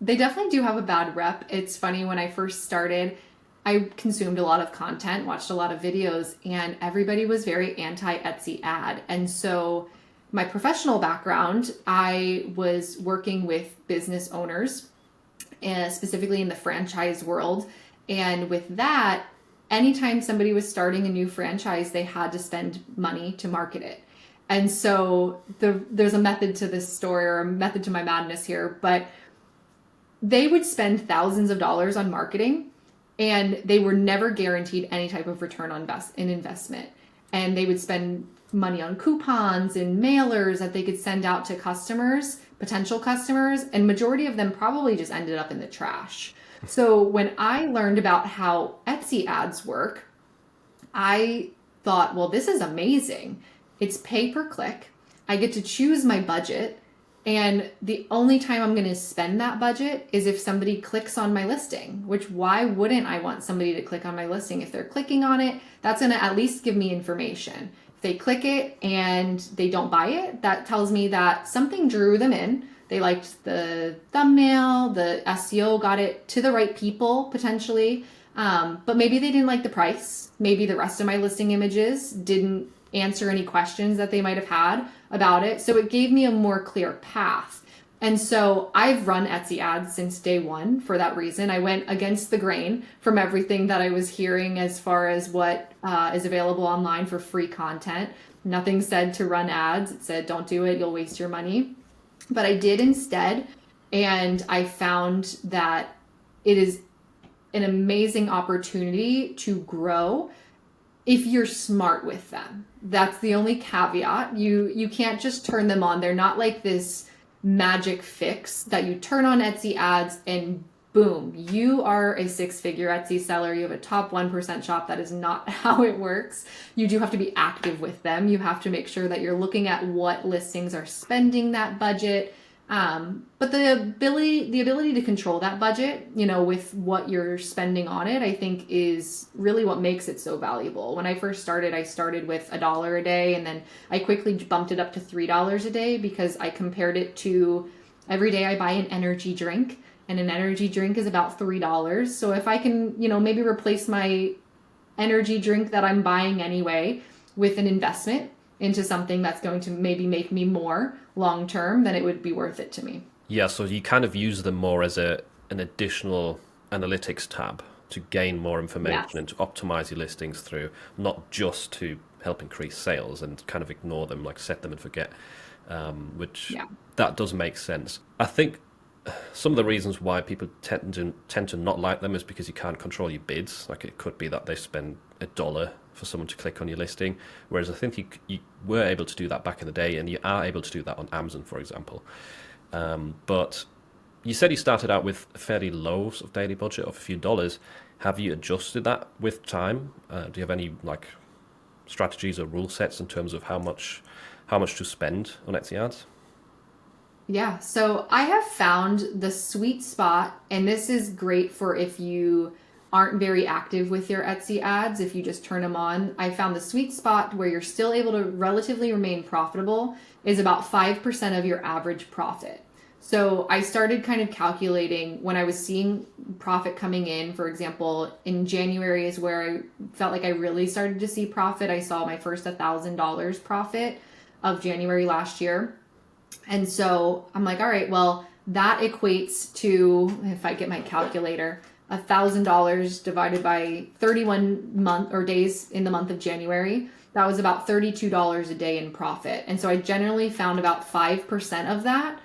They definitely do have a bad rep. It's funny, when I first started, I consumed a lot of content, watched a lot of videos, and everybody was very anti Etsy ad. And so, my professional background, I was working with business owners, specifically in the franchise world. And with that, anytime somebody was starting a new franchise, they had to spend money to market it. And so, there's a method to this story, or a method to my madness here, but they would spend thousands of dollars on marketing, and they were never guaranteed any type of return on investment. And they would spend money on coupons and mailers that they could send out to customers, potential customers, and majority of them probably just ended up in the trash. So when I learned about how Etsy ads work, I thought, well, this is amazing. It's pay per click. I get to choose my budget. And the only time I'm going to spend that budget is if somebody clicks on my listing, which why wouldn't I want somebody to click on my listing? If they're clicking on it, that's going to at least give me information. If they click it and they don't buy it, that tells me that something drew them in. They liked the thumbnail, the SEO got it to the right people potentially, but maybe they didn't like the price. Maybe the rest of my listing images didn't answer any questions that they might have had about it. So it gave me a more clear path. And so I've run Etsy ads since day one for that reason. I went against the grain from everything that I was hearing as far as what is available online for free content. Nothing said to run ads. It said, don't do it, you'll waste your money. But I did instead. And I found that it is an amazing opportunity to grow if you're smart with them. That's the only caveat. You can't just turn them on. They're not like this magic fix that you turn on Etsy ads and boom, you are a six-figure Etsy seller. You have a top 1% shop. That is not how it works. You do have to be active with them. You have to make sure that you're looking at what listings are spending that budget. But the ability to control that budget, with what you're spending on it, I think is really what makes it so valuable. When I first started, I started with $1 a day, and then I quickly bumped it up to $3 a day because I compared it to every day I buy an energy drink, and an energy drink is about $3. So if I can, maybe replace my energy drink that I'm buying anyway with an investment into something that's going to maybe make me more long term, then it would be worth it to me. Yeah, so you kind of use them more as an additional analytics tab to gain more information. Yes. And to optimize your listings through, not just to help increase sales and kind of ignore them, like set them and forget, which Yeah. that does make sense. I think some of the reasons why people tend to not like them is because you can't control your bids. Like, it could be that they spend $1 for someone to click on your listing, whereas I think you were able to do that back in the day, and you are able to do that on Amazon, for example. But you said you started out with a fairly low sort of daily budget of a few dollars. Have you adjusted that with time? Do you have any strategies or rule sets in terms of how much to spend on Etsy ads? Yeah, so I have found the sweet spot, and this is great for if you aren't very active with your Etsy ads, if you just turn them on. I found the sweet spot where you're still able to relatively remain profitable is about 5% of your average profit. So I started kind of calculating when I was seeing profit coming in. For example, in January is where I felt like I really started to see profit. I saw my first $1,000 profit of January last year. And so I'm like, all right, well, that equates to, if I get my calculator, $1,000 divided by 31 days in the month of January. That was about $32 a day in profit. And so I generally found about 5% of that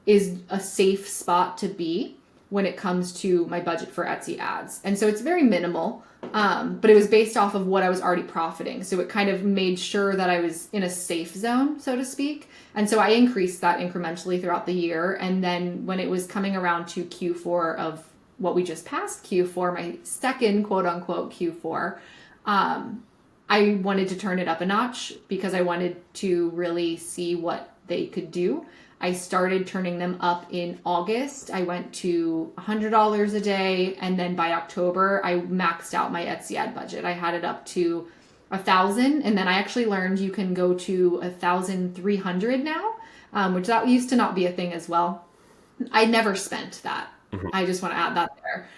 is a safe spot to be when it comes to my budget for Etsy ads. And so it's very minimal, but it was based off of what I was already profiting. So it kind of made sure that I was in a safe zone, so to speak. And so I increased that incrementally throughout the year. And then when it was coming around to Q4 of what we just passed, Q4, my second quote unquote Q4, I wanted to turn it up a notch because I wanted to really see what they could do. I started turning them up in August. I went to $100 a day. And then by October, I maxed out my Etsy ad budget. I had it up to 1,000. And then I actually learned you can go to 1,300 now, which that used to not be a thing as well. I never spent that. I just want to add that there.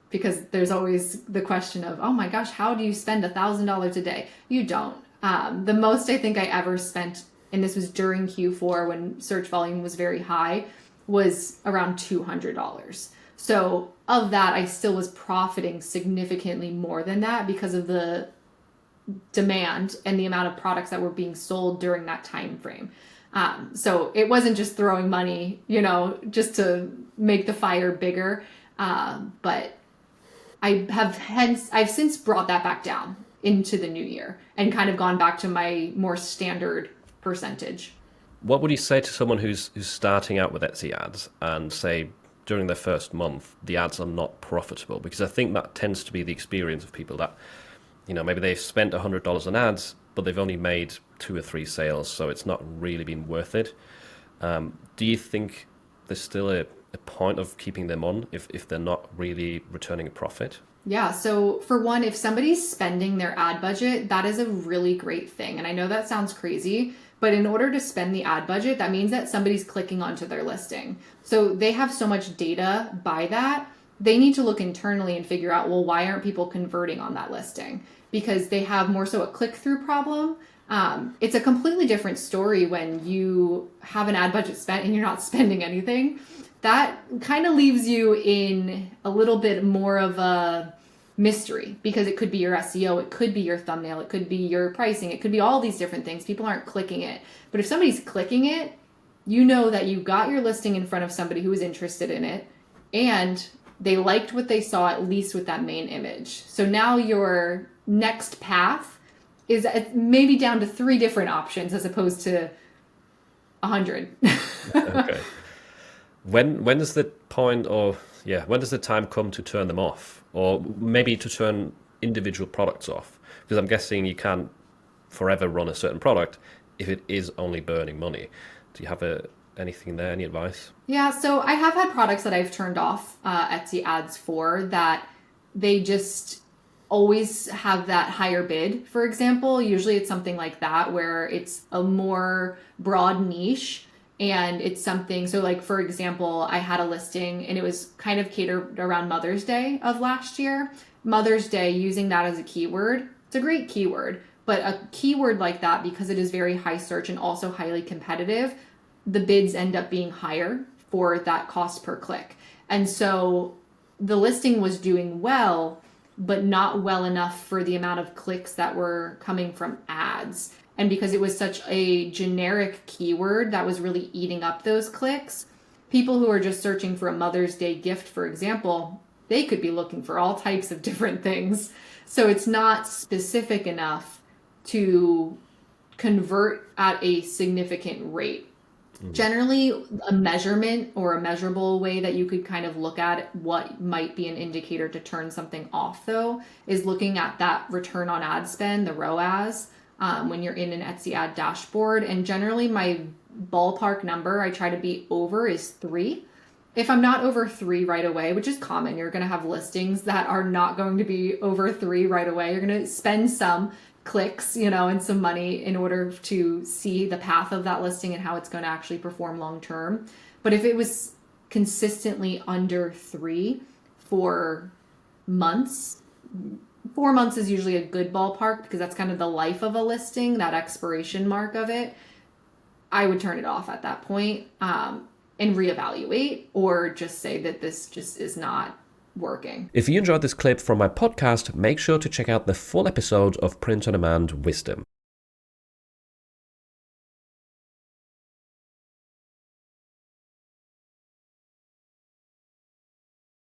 Because there's always the question of, oh my gosh, how do you spend $1,000 a day? You don't. The most I think I ever spent, and this was during Q4 when search volume was very high, was around $200. So of that, I still was profiting significantly more than that because of the demand and the amount of products that were being sold during that time frame. So it wasn't just throwing money, just to make the fire bigger. But I've since brought that back down into the new year and kind of gone back to my more standard percentage. What would you say to someone who's starting out with Etsy ads and say during their first month the ads are not profitable? Because I think that tends to be the experience of people that, maybe they've spent $100 on ads, but they've only made 2 or 3 sales, so it's not really been worth it. Do you think there's still a point of keeping them on if they're not really returning a profit? Yeah, so for one, if somebody's spending their ad budget, that is a really great thing. And I know that sounds crazy, but in order to spend the ad budget, that means that somebody's clicking onto their listing. So they have so much data by that. They need to look internally and figure out, well, why aren't people converting on that listing? Because they have more so a click-through problem. It's a completely different story when you have an ad budget spent and you're not spending anything. That kind of leaves you in a little bit more of a mystery because it could be your SEO, it could be your thumbnail, it could be your pricing, it could be all these different things. People aren't clicking it. But if somebody's clicking it, you know that you got your listing in front of somebody who was interested in it and they liked what they saw, at least with that main image. So now your next path is maybe down to 3 different options as opposed to 100. Okay. When does the point, or when does the time come to turn them off, or maybe to turn individual products off? Because I'm guessing you can't forever run a certain product if it is only burning money. Do you have anything there, any advice? Yeah, so I have had products that I've turned off Etsy ads for that they just always have that higher bid, for example. Usually it's something like that where it's a more broad niche. And it's something, so like, for example, I had a listing and it was kind of catered around Mother's Day of last year. Mother's Day, using that as a keyword, it's a great keyword, but a keyword like that, because it is very high search and also highly competitive, the bids end up being higher for that cost per click. And so the listing was doing well, but not well enough for the amount of clicks that were coming from ads. And because it was such a generic keyword that was really eating up those clicks, people who are just searching for a Mother's Day gift, for example, they could be looking for all types of different things. So it's not specific enough to convert at a significant rate. Generally, a measurement or a measurable way that you could kind of look at what might be an indicator to turn something off, though, is looking at that return on ad spend, the ROAS, when you're in an Etsy ad dashboard. And generally my ballpark number I try to be over is 3. If I'm not over 3 right away, which is common, you're going to have listings that are not going to be over 3 right away. You're going to spend some clicks, and some money in order to see the path of that listing and how it's going to actually perform long term. But if it was consistently under 3 for months, 4 months is usually a good ballpark because that's kind of the life of a listing, that expiration mark of it. I would turn it off at that point and reevaluate, or just say that this just is not working. If you enjoyed this clip from my podcast, make sure to check out the full episode of Print on Demand Wisdom.